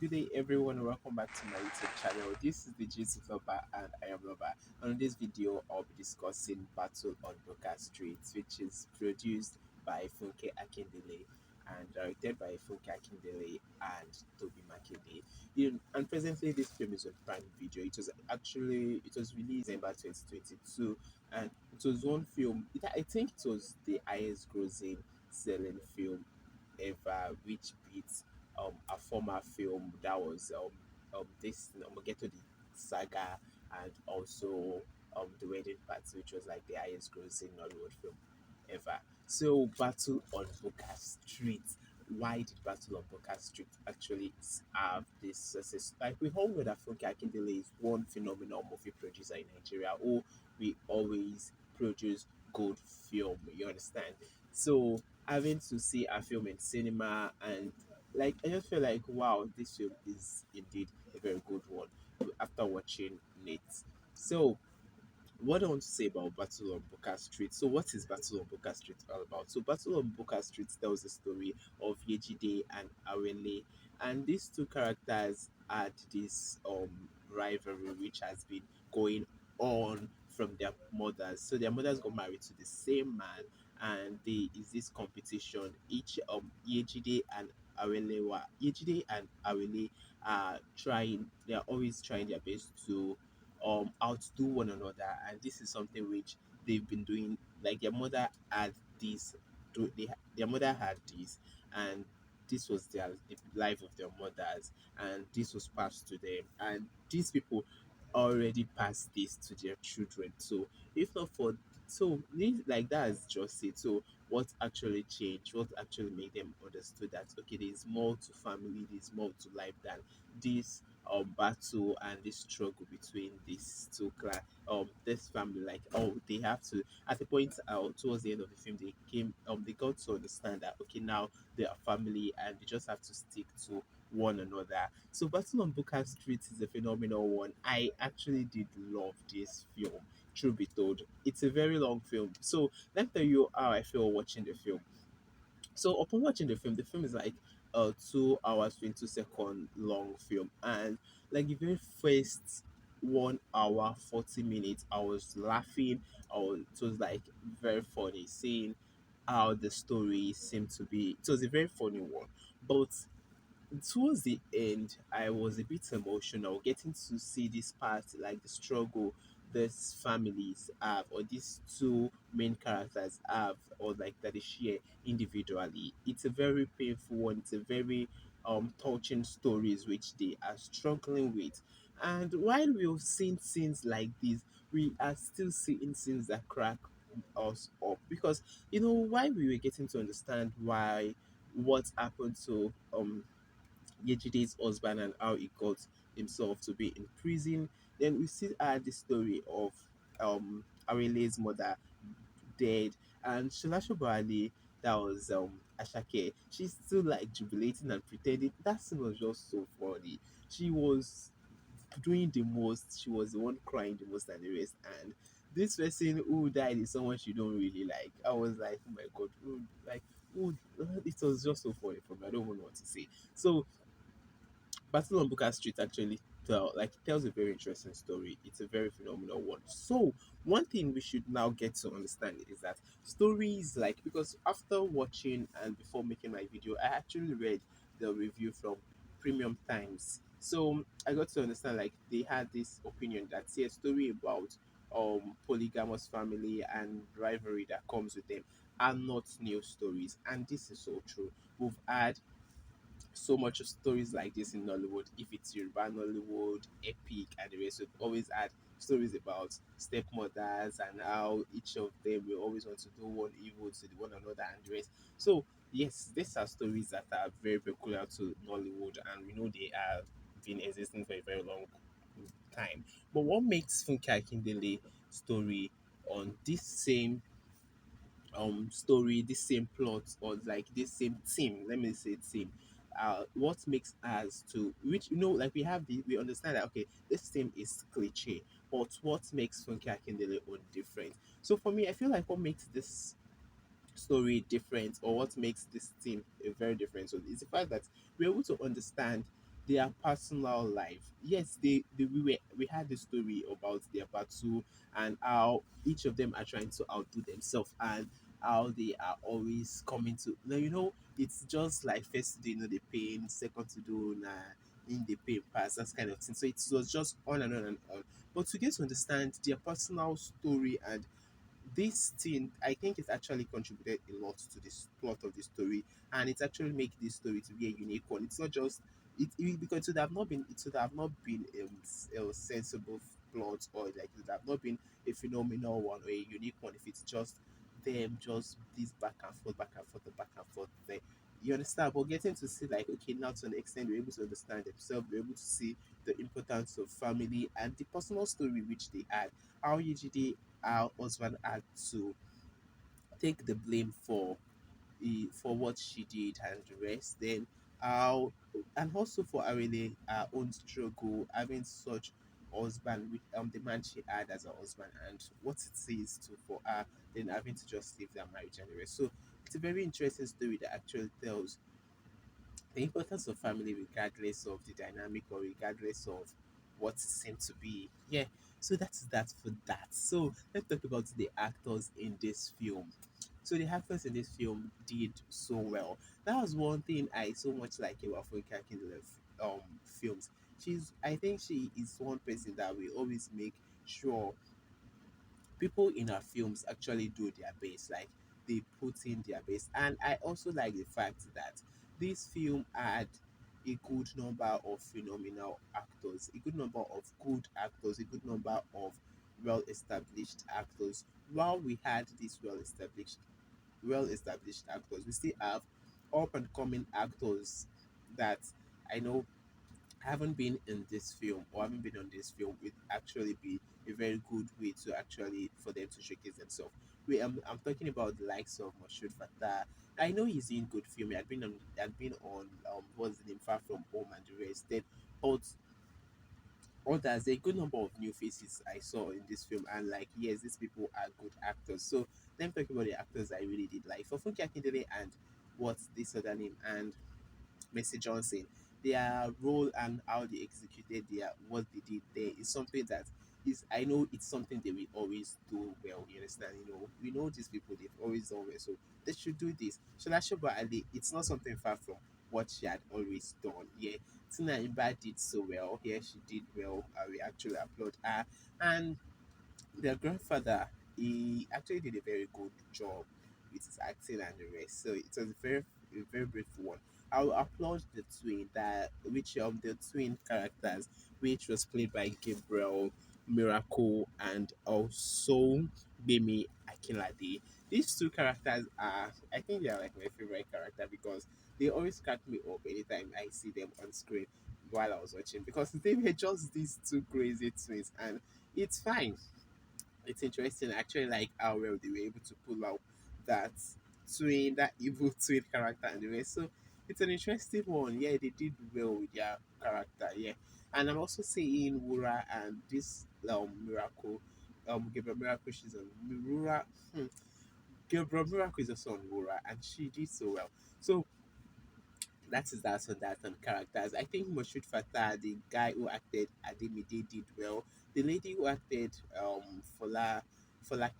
good day, everyone. Welcome back to my YouTube channel. This is the GC Vlogger, and I am Robert. And in this video, I'll be discussing Battle on Buka Street, which is produced by Funke Akindele and directed by Funke Akindele and Tobi Makinde. And presently, this film is on Prime Video. It was released in about 2022, and it was one film. I think it was the highest grossing selling film ever, which beats a former film that was this Omo Ghetto the Saga, and also the Wedding Party, which was like the highest grossing Nollywood film ever. So Battle on Buka Street. Why did Battle on Buka Street actually have this success? Like we all know that Funke Akindele is one phenomenal movie producer in Nigeria who we always produce good film. You understand? So having to see a film in cinema, and like I just feel like wow, this film is indeed a very good one after watching it. So what I want to say about Battle on Buka Street. So, what is Battle on Buka Street all about? So, Battle on Buka Street tells the story of Yejide and Awele, and these two characters had this rivalry which has been going on from their mothers. So, their mothers got married to the same man, and there is this competition. Each Yejide and Awele are trying. They are always trying their best to outdo one another, and this is something which they've been doing. Like their mother had this, their mother had this, and this was the life of their mothers, and this was passed to them, and these people already passed this to their children. So if not for like that is just it. So what actually changed? What actually made them understood that okay, there is more to family, there is more to life than this battle and this struggle between these two this family. Like oh, they have to at the point towards the end of the film they got to understand that okay, now they are family and they just have to stick to one another. So Battle on Buka Street is a phenomenal one. I actually did love this film. Truth be told, it's a very long film. So let me tell you how I feel watching the film. So upon watching the film is like a 2 hours 22-second long film, and like the very first 1 hour 40 minutes, I was laughing. It was like very funny seeing how the story seemed to be. It was a very funny one, but towards the end, I was a bit emotional getting to see this part, like the struggle these families have, or these two main characters have, or like that they share individually. It's a very painful one. It's a very touching stories which they are struggling with. And while we've seen scenes like this, we are still seeing scenes that crack us up because why we were getting to understand why what happened to Yejide's husband and how he got himself to be in prison. Then we still had the story of Arele's mother dead, and Sola Sobowale, that was Ashake. She's still like jubilating and pretending. That scene was just so funny. She was doing the most. She was the one crying the most and the rest. And this person who died is someone she don't really like. I was like, oh my god, who, it was just so funny for me. I don't even know what to say. So Battle on Buka Street actually tells a very interesting story. It's a very phenomenal one. So one thing we should now get to understand is that stories like because after watching and before making my video, I actually read the review from Premium Times. So I got to understand like they had this opinion that see a story about polygamous family and rivalry that comes with them are not new stories, and this is so true. We've had so much of stories like this in Nollywood. If it's Yoruba Nollywood, Epic, and the rest, we've always had stories about stepmothers and how each of them will always want to do one evil to the one another and the rest. So yes, these are stories that are very peculiar to Nollywood, and we know they have been existing for a very long time. But what makes Funke Akindele story on this same story, this same plot, or like this same theme, let me say theme, what makes us to which like we understand that okay, this theme is cliché, but what makes Funke Akindele own different? So for me, I feel like what makes this story different, or what makes this theme a very different, so it's the fact that we're able to understand their personal life. Yes, we had the story about their battle and how each of them are trying to outdo themselves and how they are always coming to now it's just like first to do the pain, second to do in the pain pass, that kind of thing. So it was just on and on and on. But to get to understand their personal story and this thing, I think it actually contributed a lot to this plot of the story, and it actually make this story to be a unique one. It's not just because it would have not been a sensible plot, or like it would have not been a phenomenal one or a unique one if it's just them just this back and forth, back and forth, and back and forth there. You understand? But getting to see like okay now to an extent we're able to understand themselves, we're able to see the importance of family and the personal story which they had. How Yejide our husband had to take the blame for what she did and the rest. Then how and also for Awele, our own struggle having such husband with the man she had as a husband and what it says to for her then having to just leave their marriage and the rest. So it's a very interesting story that actually tells the importance of family regardless of the dynamic or regardless of what it seemed to be. Yeah, so that's that for that. So let's talk about the actors in this film. So the actors in this film did so well. That was one thing I so much like about Funke Akindele films. I think she is one person that will always make sure people in her films actually do their best, like they put in their best. And I also like the fact that this film had a good number of phenomenal actors, a good number of good actors, a good number of well established actors. While we had these well established actors, we still have up and coming actors that I know haven't been in this film or haven't been on this film would actually be a very good way to actually for them to showcase themselves. I'm talking about the likes of Moshood Fatah. I know he's in good film. He had been on what's the name Far From Home and the rest. Then but others, a good number of new faces I saw in this film, and like yes, these people are good actors. So let me talk about the actors I really did like. For Funke Akindele and what's this other name and Messi Johnson, their role and how they executed their what they did there is something that is I know it's something they will always do well. You understand? We know these people they've always done well, so they should do this. Sola Sobowale, it's not something far from what she had always done. Yeah, Tina Imba did so well. Yeah, she did well. I will actually applaud her. And their grandfather, he actually did a very good job with his acting and the rest. So it was a very beautiful one. I'll applaud the twin that which the twin characters, which was played by Gabriel Miracle and also Bemi Akinlade. These two characters are I think they are like my favorite character because they always crack me up anytime I see them on screen while I was watching because they were just these two crazy twins and it's fine, it's interesting. I actually like how well they were able to pull out that that evil twin character and the rest. So it's an interesting one. Yeah, they did well with their character. Yeah, and I'm also seeing Wura and this Miracle, Gabriel Miracle. She's on Wura. Gabriel Miracle is also on Wura, and she did so well. So that on that on characters. I think Moshood Fatah, the guy who acted Ademide, did well. The lady who acted Fola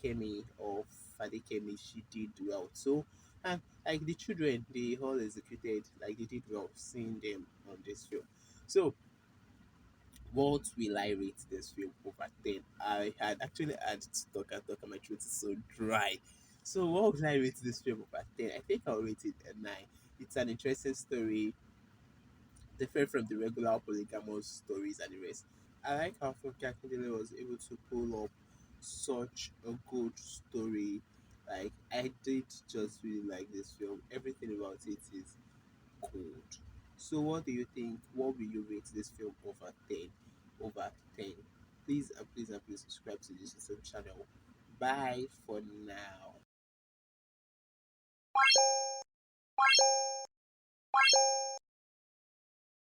Kemi or Fadekemi, she did well. So and like the children, they all executed like they did well seeing them on this film. So what will I rate this film over 10? I had actually had to talk and talk and my throat is so dry. So what will I rate this film over 10? I think I'll rate it a 9. It's an interesting story different from the regular polygamous stories and the rest. I like how Funke Akindele was able to pull up such a good story. Like I did just really like this film. Everything about it is good. So what do you think? What will you rate this film over 10? Over 10. Please and please and please subscribe to this YouTube channel. Bye for now.